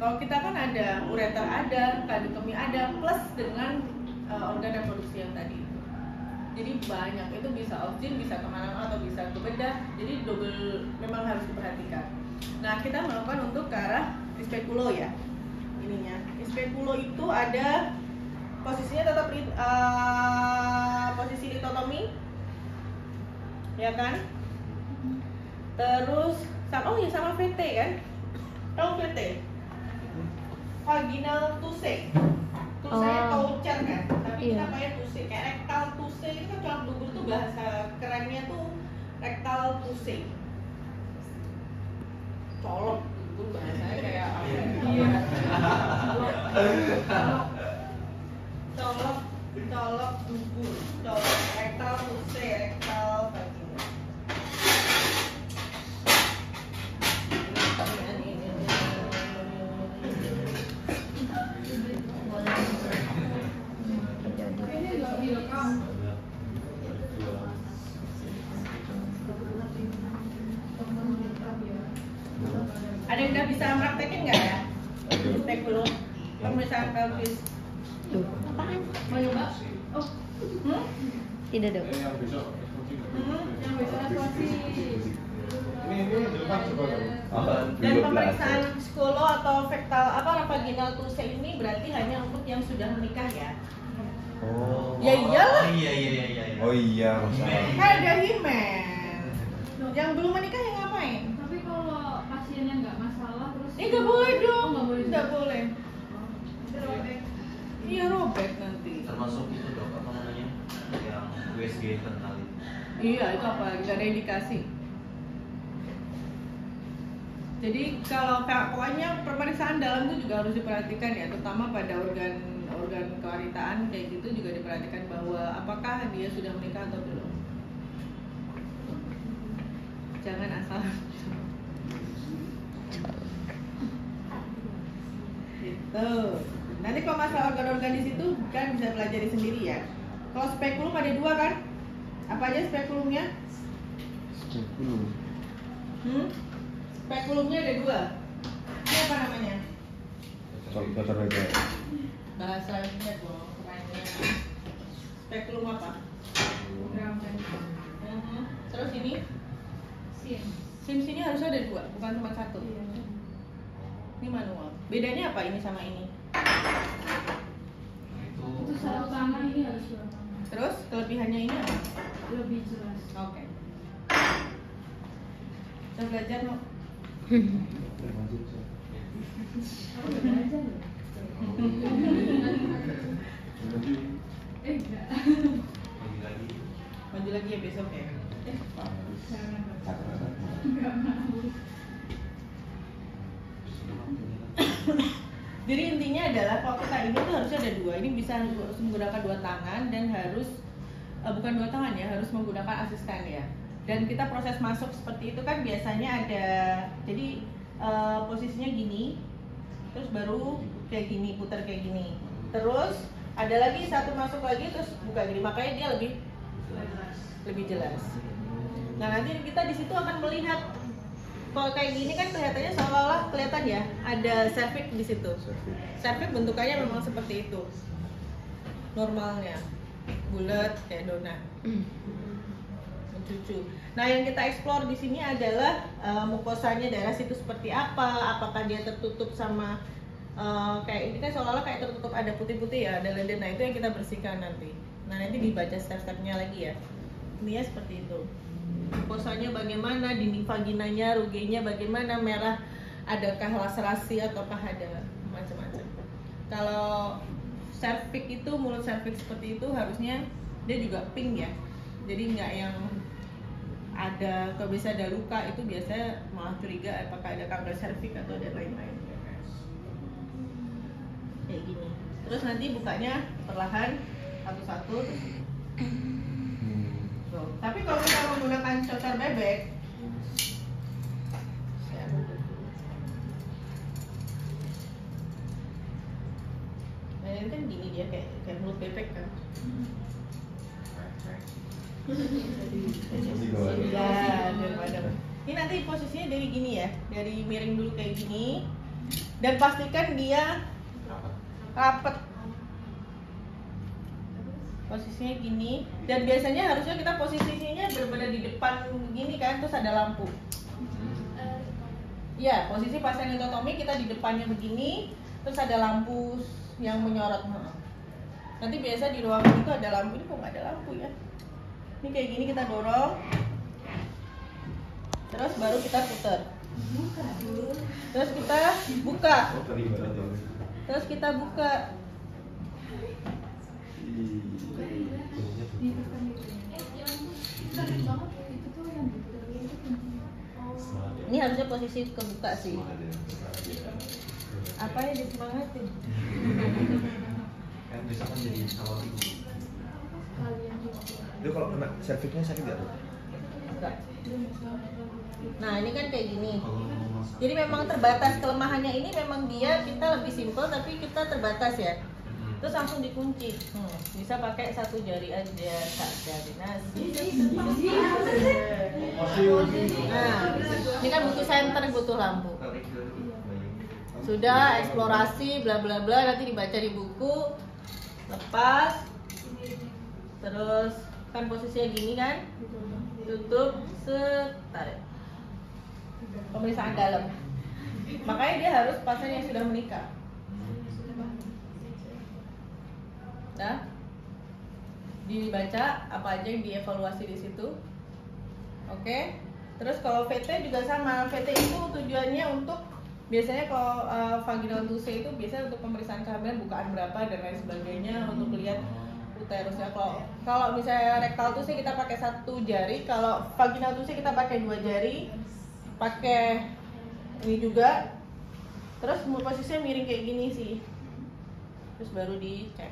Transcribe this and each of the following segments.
Kalau kita kan ada ureter, ada kardiotomi, ada plus dengan organ reproduksi yang tadi itu. Jadi banyak, itu bisa oxygen, bisa kemana-mana atau bisa ke bedah. Jadi double, memang harus diperhatikan. Nah, kita melakukan untuk ke arah spekulo ya. Ininya, spekulo itu ada posisinya tetap posisi litotomi, ya kan? Terus, sama VT kan? Tahu VT? Vaginal tuse. Tusenya toucher kan? Tapi Iya. kita pakai tuse. Kayak rektal tuse itu kan colok dubur tuh bahasa kerennya tuh rektal tuse. Colok dubur bahasanya kayak apa? Iya. Colok dubur. Colok rektal tuse, rektal vagina. Ada yang udah bisa praktekin nggak ya? Spekulo, pemeriksaan pelvis. Tuh. Apaan? Mau nyoba? Oh, Tidak dong. yang bisa asuasi. Dan pemeriksaan skolo atau vektal vaginal tuse ini berarti hanya untuk yang sudah menikah ya? Oh. Ya iyalah. Oh iya, masalah. Kan ada himen. Yang belum menikah yang ngapain? Tapi kalau pasiennya nggak masalah terus Nggak boleh dong. nggak boleh. Nggak boleh. Robek. Iya robek nanti. Termasuk itu dok, apa namanya, yang USG internal itu. Iya itu apa? Nggak ada indikasi. Jadi kalau pokoknya pemeriksaan dalam itu juga harus diperhatikan ya, terutama pada organ kewanitaan kayak gitu juga diperhatikan bahwa apakah dia sudah menikah atau belum. Jangan asal. Gitu. Nanti kalau masalah organ-organ di situ kan bisa pelajari sendiri ya. Kalau spekulum ada 2 kan? Apa aja spekulumnya? Spekulum. Spekulumnya ada 2. Ini apa namanya? Dokter bebek. Bahasanya dong, kerennya. Spekulum apa? Terus ini? Sim sini harusnya ada 2, bukan cuma 1. Ini manual. Bedanya apa ini sama ini? Itu saraf tangan, ini harus saraf tangan. Terus kelebihannya ini apa? Lebih jelas. Oke. Kita belajar no? Aku udah belajar loh. Enggak. Lagi Maju lagi ya besok ya. Jangan. Kata-kata. Enggak mau. Jadi intinya adalah kalau kita ini tuh harusnya ada 2. Ini bisa harus menggunakan 2 tangan dan harus bukan 2 tangan ya, harus menggunakan asisten ya. Dan kita proses masuk seperti itu kan biasanya ada, jadi posisinya gini, terus baru kayak gini, putar kayak gini. Terus ada lagi satu masuk lagi terus buka gini, makanya dia lebih jelas. Nah nanti kita di situ akan melihat kalau kayak gini kan kelihatannya seolah-olah kelihatan ya ada cervix di situ. Cervix bentukannya memang seperti itu. Normalnya bulat kayak donat. Mencucu. Nah, yang kita explore di sini adalah mukosanya daerah situ seperti apa, apakah dia tertutup sama kayak ini kan seolah-olah kayak tertutup ada putih-putih ya, ada leden. Nah, itu yang kita bersihkan nanti. Nah, nanti dibaca step-stepnya lagi ya. Ini ya seperti itu. Mukosanya bagaimana, dinding vaginanya, rugenya bagaimana, merah, adakah laserasi ataukah ada macam-macam. Kalau cervix itu, mulut cervix seperti itu harusnya dia juga pink ya. Jadi nggak yang ada, kalau bisa ada luka itu biasanya malah curiga apakah ada kanker cervix atau ada lain-lain. Kayak gini. Terus nanti bukanya perlahan satu-satu. Tuh. Tapi kalau kita menggunakan shooter bebek, nah ini kan gini dia kayak mulut bebek kan. Ya, daripada. Ini nanti posisinya dari gini ya, dari miring dulu kayak gini, Dan pastikan dia rapat. Posisinya gini. Dan biasanya harusnya kita posisinya benar-benar di depan begini kan, terus ada lampu. Ya, posisi pasien litotomi kita di depannya begini, terus ada lampu yang menyorot. Nanti biasa di ruangan itu ada lampu, ini kok nggak ada lampu ya? Ini kayak gini kita dorong, terus baru kita putar. Terus kita buka. Terus kita buka. Ini harusnya posisi kebuka sih. Apa yang disemangatin? Kan bisa kan jadi salon ibu. Itu kalau kena cervixnya sakit nggak tuh? Enggak. Nah ini kan kayak gini. Jadi memang terbatas, kelemahannya ini memang dia kita lebih simpel tapi kita terbatas ya. Terus langsung dikunci. Bisa pakai satu jari aja, satu jari nasi. Nah, ini kan butuh senter, butuh lampu. Sudah eksplorasi bla bla bla, nanti dibaca di buku. Lepas. Terus kan posisinya gini kan? Tutup, tarik. Pemeriksaan dalam. Makanya dia harus pasien yang sudah menikah. Nah, dibaca apa aja yang dievaluasi di situ. Oke. Terus kalau VT juga sama. VT itu tujuannya untuk biasanya kalau vaginal tuse itu biasanya untuk pemeriksaan kehamilan bukaan berapa dan lain sebagainya untuk lihat uterusnya. Kalau misalnya rektal tuse kita pakai satu jari, kalau vaginal tuse kita pakai 2 jari, pakai ini juga. Terus posisinya miring kayak gini sih. Terus baru dicek.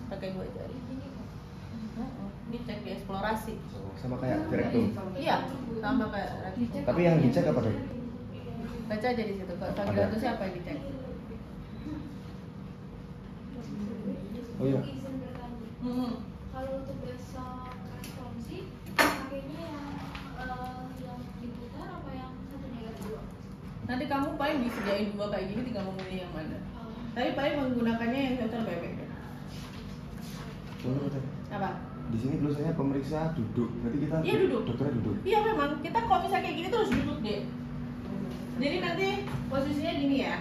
Pakai 2 jari. Dicek, dieksplorasi. Sama kayak direktum. Iya, sama kayak rektum. Tapi yang dicek apa dok? Baca aja di situ. Kalau vaginal tuse apa yang dicek? Oh iya. Kalau untuk besok responsi pakainya yang diputar apa yang satu negatif? Nanti kamu paling disediain 2 kayak gini, tinggal memilih yang mana. Tapi paling menggunakannya yang sensor bebek. Apa? Di sini tulisannya pemeriksa duduk. Berarti kita Iya, duduk. dokternya duduk. Iya memang, kita kalau misalnya kayak gini terus duduk deh. Jadi nanti posisinya gini ya.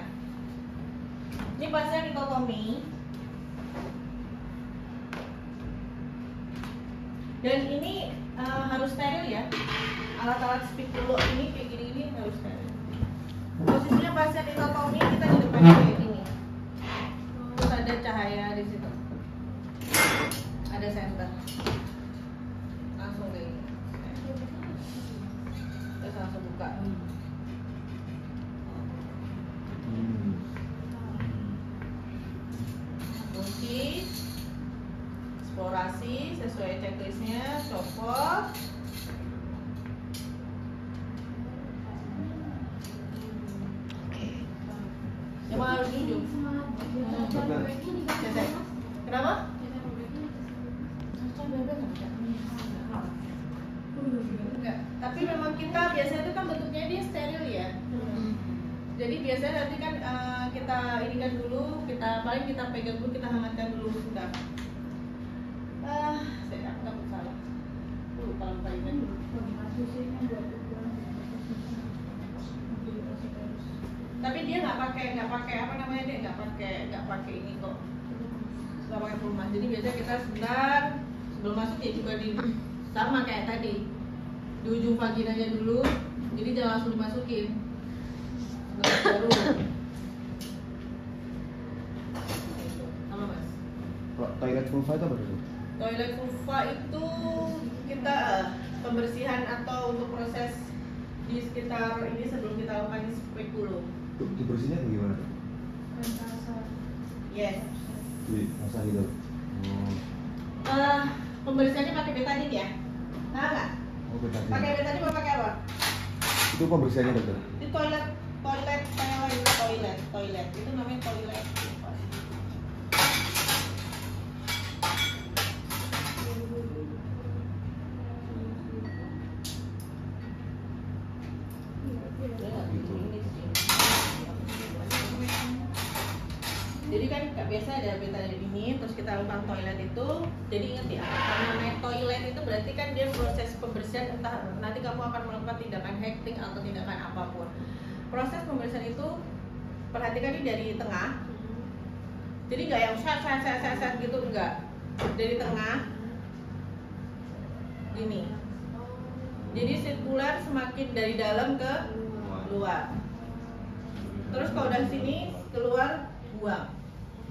Ini pasien litotomi. Dan ini harus steril ya. Alat-alat spikulo ini kayak gini harus steril. Posisinya pasien litotomi kita di depannya kayak gini. Terus ada cahaya di situ. Ada senter. Langsung kayak gini. Terus langsung buka. Kunci, eksplorasi sesuai checklistnya, copot. Emang harus duduk. Kenapa? Enggak. Tapi memang kita biasanya itu kan bentuknya dia steril ya. Jadi biasanya nanti kan kita ini kan dulu, paling kita pegang dulu, kita hangatkan dulu sudah. Saya nggak salah. Kalau palingan dulu. Tapi dia nggak pakai apa namanya, dia nggak pakai ini kok, nggak pakai pelumas. Jadi biasanya kita sebentar sebelum masuk ya juga sama kayak tadi, di ujung vaginanya dulu, jadi jangan langsung dimasukin. Baru sama mas. Toilet vulva itu apa dok? Toilet vulva itu kita pembersihan atau untuk proses di sekitar ini sebelum kita lakukan spekulum. Dibersihnya bagaimana dok? Yes. Masa gitu. Pembersihannya pakai betadine ya? Nah nggak? Oh betadine. Pakai betadine atau pakai apa? Itu pembersihannya dokter? Di toilet itu namanya toilet. Jadi kan biasa ada betadine ini, terus kita lakukan toilet itu. Jadi ingat ya, karena naik toilet itu berarti kan dia proses pembersihan, entah nanti kamu akan melakukan tindakan hacking atau tindakan apapun. Proses pembersihan itu perhatikan ini dari tengah. Jadi nggak yang set gitu, enggak. Dari tengah. Gini. Jadi sirkular semakin dari dalam ke luar. Terus kalau dari sini keluar buang.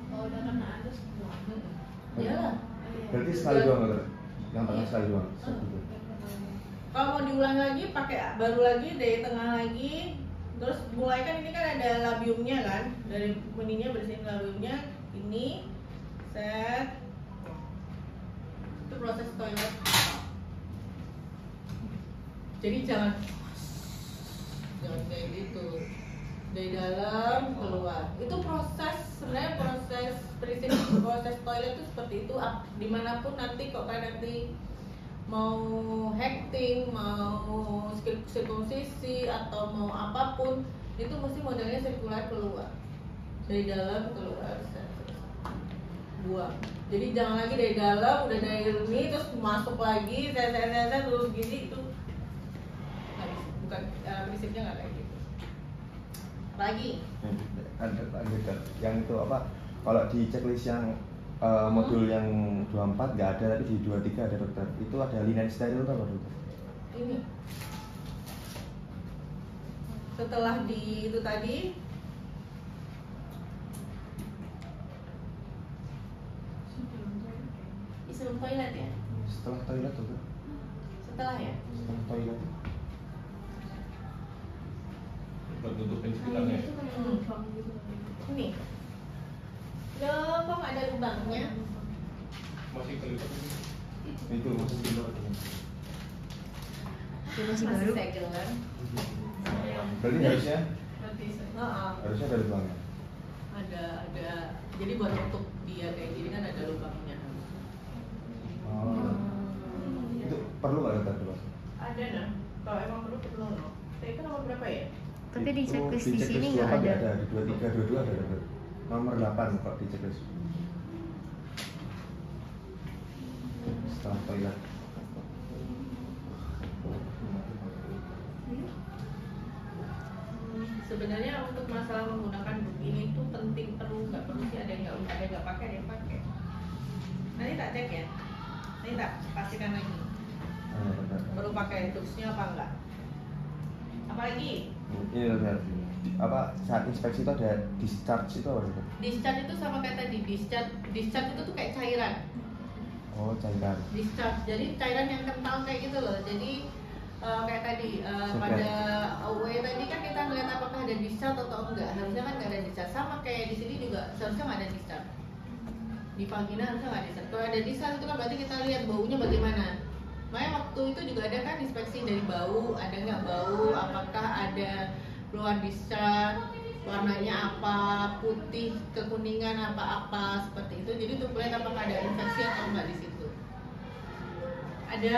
Oh, udah kena ada semua. Iyalah. Berarti sekali doang dokter? Yang tengah sekali doang? Kalau mau diulang lagi pakai baru lagi dari tengah lagi. Terus mulai kan ini kan ada labiumnya kan, dari meninya bersihin labiumnya ini set. Itu proses toilet. Jadi jangan kayak gitu, dari dalam keluar. Itu proses, sebenarnya proses toilet itu seperti itu. Dimanapun nanti kok kan nanti mau hacking, mau sirkumsisi atau mau apapun, itu mesti modelnya sirkular keluar, dari dalam keluar, buang. Jadi jangan lagi dari dalam, udah dari ini terus masuk lagi, terus gini itu nggak bisa. Bukan prinsipnya nggak kayak gitu. Apalagi? Ada yang itu apa? Kalau di checklist yang modul yang 24 nggak ada, tapi di 23 ada dokter. Itu ada linen steril apa dokter? Ini. Setelah di itu tadi, di sebelum toilet ya? Setelah toilet dokter? Setelah ya? Setelah toilet. Tutupin sekitarnya. Itu kayak lubang gitu. Ini. Loh, kok nggak ada lubangnya? Masih kelihatan. Itu masuk di luar. Masih baru. segel kan? Berarti harusnya Heeh. ada lubangnya. Ada. Jadi buat nutup dia kayak gini kan ada lubangnya. Oh. Itu perlu nggak dokter dulu? Ada nah. Kalau emang perlu no. Itu nomor berapa ya? Tapi di Itu checklist di checklist sini nggak 24 ada. Di 23, 22 ada dokter. Nomor 8 kalau di checklist. Setelah toilet. Sebenarnya untuk masalah menggunakan book ini tuh penting, perlu sih, ada yang nggak pakai, ada yang pakai. Nanti tak cek ya. Nanti tak pastikan lagi. Dokter. Perlu pakai tools-nya apa enggak? Apalagi? Ini dokter. Apa saat inspeksi itu ada discharge itu apa dokter? Discharge itu sama kayak tadi. Discharge itu tuh kayak cairan. Oh, cairan. Discharge, jadi cairan yang kental kayak gitu loh. Jadi kayak tadi pada AW tadi kan kita ngeliat apakah ada discharge atau enggak. Harusnya kan nggak ada discharge. Sama kayak di sini juga seharusnya nggak ada discharge. Di vagina harusnya nggak ada discharge. Kalau ada discharge itu kan berarti kita lihat baunya bagaimana. Makanya waktu itu juga ada kan inspeksi dari bau, ada nggak bau, apakah ada keluar discharge, warnanya apa, putih, kekuningan apa-apa seperti itu. Jadi untuk melihat apakah ada infeksi atau enggak di situ. Ada,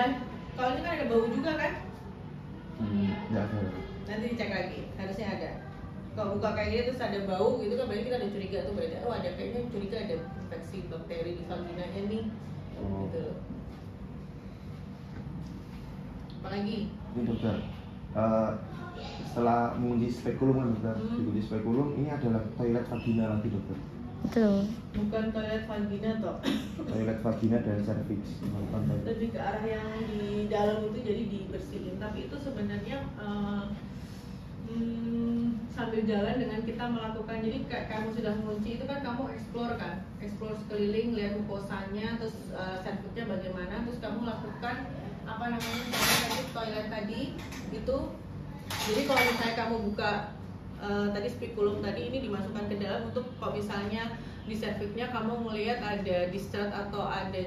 kalau ini kan ada bau juga kan? Nggak ada. Nanti dicek lagi, harusnya ada. Kalau buka kayak gini terus ada bau gitu kan berarti kita ada curiga tuh, berarti oh ada kayaknya curiga ada infeksi bakteri di vaginanya nih. Oh. Gitu. Apalagi? Ini dokter. Setelah menguji spekulum kan dokter, diuji spekulum ini adalah toilet vagina lagi dokter. Betul. Bukan toilet vagina toh. Toilet vagina dan cervix. Bukan toilet. Lebih ke arah yang di dalam itu jadi dibersihin. Tapi itu sebenarnya sambil jalan dengan kita melakukan, jadi kamu sudah mengunci itu kan kamu explore sekeliling, lihat mukosanya, terus cervixnya bagaimana, terus kamu lakukan apa namanya toilet tadi itu. Jadi kalau misalnya kamu buka tadi spikulum tadi ini dimasukkan ke dalam untuk kalau misalnya di cervixnya kamu melihat ada discharge atau ada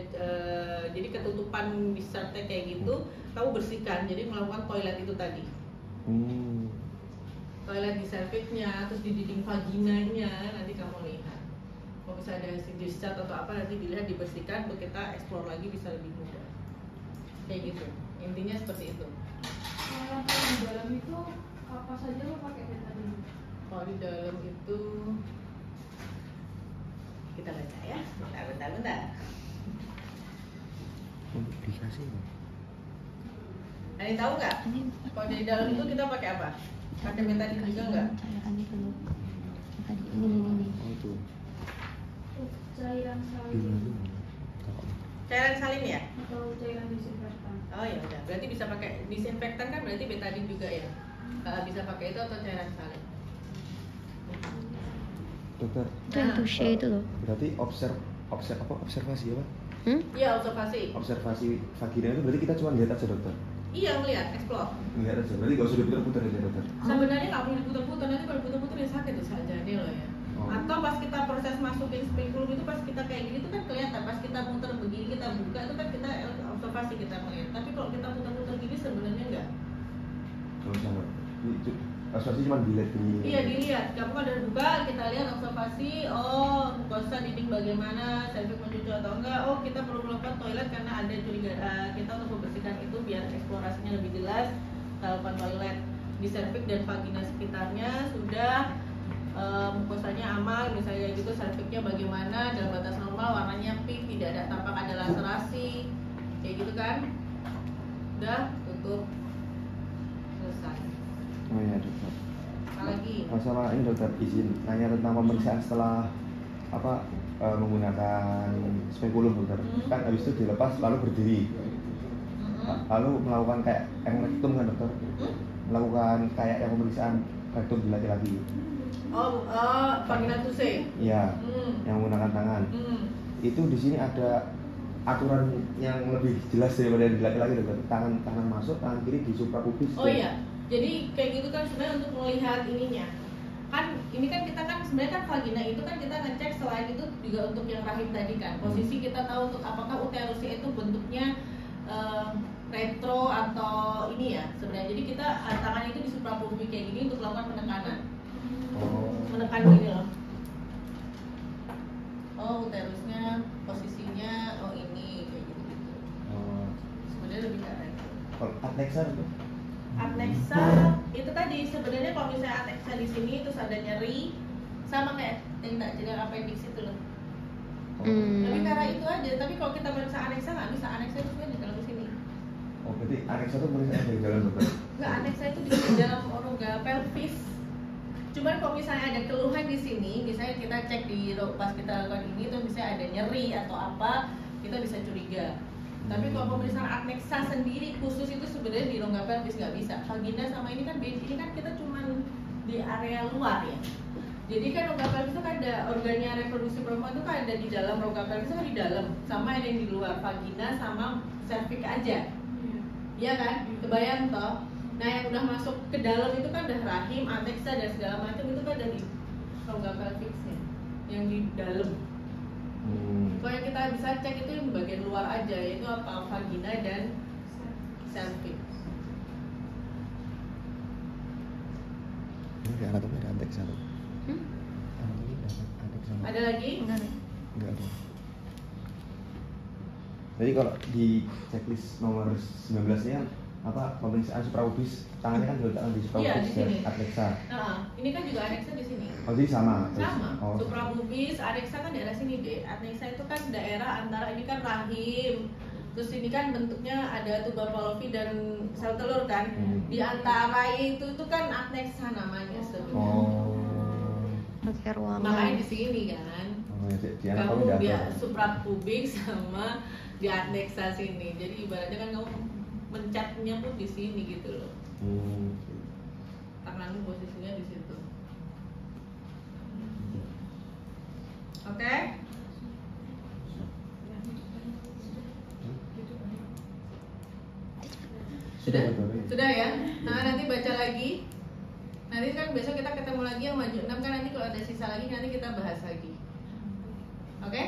jadi ketutupan discharge kayak gitu, kamu bersihkan. Jadi melakukan toilet itu tadi. Toilet di cervixnya, terus di dinding vaginanya nanti kamu lihat. Kalau misalnya ada discharge atau apa nanti dilihat, dibersihkan, untuk kita explore lagi bisa lebih mudah. Kayak gitu. Intinya seperti itu. Kalau di dalam itu apa saja lo pakai betadine? Kalau di dalam itu Kita baca ya. Bentar. Dikasih. Ada yang tahu nggak? Kalau dari dalam itu kita pakai apa? Pakai betadine juga nggak? Cairan itu loh. Tadi ini. Oh itu. Cairan salin Cairan salin ya? atau cairan disinfektan. Oh ya udah. Berarti bisa pakai disinfektan kan? Berarti betadine juga ya? Bisa pakai itu atau cairan salin? Dokter, Itu yang touche itu loh. berarti observasi apa? Iya, observasi. Observasi vagina itu berarti kita cuma lihat aja dokter. Iya, ngeliat, explore. Lihat aja. Berarti nggak usah diputar-putar aja dokter. Sebenarnya nggak perlu diputar-putar, nanti kalau diputar-putar ya sakit tuh saja loh ya. Oh. Atau pas kita proses masukin spekulum itu pas kita kayak gini tuh kan kelihatan. Pas kita muter begini kita buka itu kan kita observasi kita melihat. Tapi kalau kita putar-putar gini sebenarnya enggak. Nggak usah. Observasi cuma dilihat gini. Iya dilihat. Kamu kan udah buka kita lihat observasi. Oh mukosa dinding bagaimana, serviks mencucu atau enggak. Oh kita perlu melakukan toilet karena ada curiga. Kita untuk membersihkan itu biar eksplorasinya lebih jelas. Kita lakukan toilet di serviks dan vagina sekitarnya sudah. Mukosanya aman, misalnya gitu, serviknya bagaimana dalam batas normal, warnanya pink, tidak ada tampak ada laserasi, kayak gitu kan? Udah tutup, selesai. Oh iya dokter. Apa lagi? Masalah ini dokter izin nanya tentang pemeriksaan setelah menggunakan spekulum dokter. Kan habis itu dilepas lalu berdiri. Lalu melakukan kayak yang rektum kan dokter? Melakukan kayak yang pemeriksaan rektum di laki-laki. Vagina tuse. Iya. Yang menggunakan tangan. Itu di sini ada aturan yang lebih jelas daripada di laki-laki dokter. Tangan masuk, tangan kiri di suprapubis. Oh iya. Jadi kayak gitu kan sebenarnya untuk melihat ininya. Kan ini kan kita kan sebenarnya kan vagina itu kan kita ngecek selain itu juga untuk yang rahim tadi kan. Posisi kita tahu untuk apakah uterusnya itu bentuknya retro atau ini ya sebenarnya. Jadi kita tangan itu di suprapubis kayak gini untuk melakukan penekanan. Menekan gini loh. Oh uterusnya posisinya oh ini kayak gitu. Sebenarnya lebih ke arah itu. Kalau adnexa itu? Adnexa itu tadi sebenarnya kalau misalnya adnexa di sini terus ada nyeri sama kayak tindak jadi appendix itu loh. Lebih ke arah itu aja. Tapi kalau kita periksa adnexa nggak bisa. Adnexa itu sebenarnya di dalam sini. Oh berarti adnexa itu pemeriksaan dari dalam dokter? Nggak, adnexa itu di dalam rongga pelvis. Cuman kalau misalnya ada keluhan di sini, misalnya kita cek di pas kita lakukan ini, terus misalnya ada nyeri atau apa, kita bisa curiga. Tapi kalau pemeriksaan adnexa sendiri khusus itu sebenarnya di rongga pelvis nggak bisa. Vagina sama ini kan kita cuman di area luar ya. Jadi kan rongga pelvis itu kan ada organnya reproduksi perempuan itu kan ada di dalam, rongga pelvis itu kan di dalam, sama ada yang di luar. Vagina sama serviks aja. Iya kan? Kebayang toh? Nah yang udah masuk ke dalam itu kan udah rahim, adnexa dan segala macam itu kan dari rongga pelvisnya yang di dalam. Kalau yang kita bisa cek itu yang bagian luar aja, yaitu apa vagina dan serviks. Ini anatomi ada adnexa tuh. Anatomi ada adnexa. Ada lagi? Enggak ada. Jadi kalau di checklist nomor 19 ini kan apa pemeriksaan suprapubis tangannya kan diletakkan di Iya, suprapubis di dan sini. adnexa. Nah, ini kan juga adnexa di sini. Oh jadi sama. Sama. Oh. Suprapubis, adnexa kan daerah sini deh. Adnexa itu kan daerah antara ini kan rahim. Terus ini kan bentuknya ada tuba fallopi dan sel telur kan. Di antara itu kan adnexa namanya sebenarnya. Oh. Pakai ruangan. Makanya di sini kan. Oh ya, di anatomi Kamu ada. dia suprapubik sama di adnexa sini. Jadi ibaratnya kan kamu mencatnya pun di sini gitu loh. Tangan lu posisinya di situ. Oke? Sudah? Sudah ya? Nah nanti baca lagi. Nanti kan besok kita ketemu lagi yang maju 6 kan, nanti kalau ada sisa lagi nanti kita bahas lagi. Oke?